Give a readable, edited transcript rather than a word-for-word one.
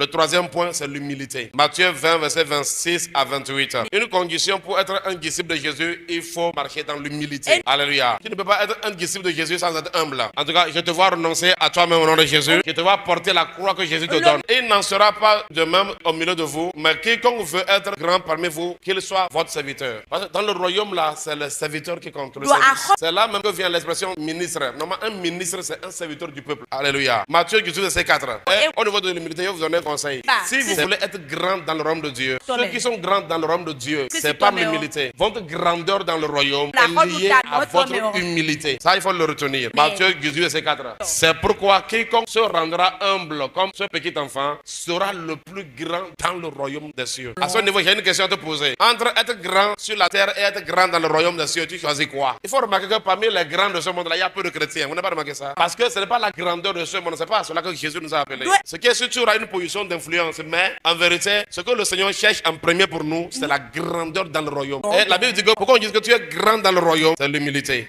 Le troisième point, c'est l'humilité. Matthieu 20, verset 26 à 28. Une condition pour être un disciple de Jésus, il faut marcher dans l'humilité. Alléluia. Tu ne peux pas être un disciple de Jésus sans être humble. En tout cas, je te vois renoncer à toi-même au nom de Jésus. Je te vois porter la croix que Jésus te donne. Il n'en sera pas de même au milieu de vous, mais quiconque veut être grand parmi vous, qu'il soit votre serviteur. Parce que dans le royaume là, c'est le serviteur qui compte. C'est là même que vient l'expression ministre. Normalement, un ministre, c'est un serviteur du peuple. Alléluia. Matthieu 18, verset 4. Et au niveau de l'humilité, je vous donne un conseil. Si vous voulez être grand dans le royaume de Dieu, ceux qui sont grands dans le royaume de Dieu, c'est pas l'humilité. Votre grandeur dans le royaume est liée à votre humilité. Ça, il faut le retenir. Matthieu 18, verset 4. C'est pourquoi quiconque se rendra humble comme ce petit enfant sera le plus grand dans le royaume des cieux. À ce niveau, j'ai une question à te poser. Entre être grand sur la terre et être grand dans le royaume des cieux, tu choisis quoi? Il faut remarquer que parmi les grands de ce monde-là, il y a peu de chrétiens. Vous n'avez pas remarqué ça? Parce que ce n'est pas la grandeur de ce monde, c'est pas à cela que Jésus nous a appelés. Ce qui est sûr, tu auras une position d'influence, mais en vérité, ce que le Seigneur cherche en premier pour nous, c'est la grandeur dans le royaume. Et la Bible dit que pourquoi on dit que tu es grand dans le royaume, c'est l'humilité.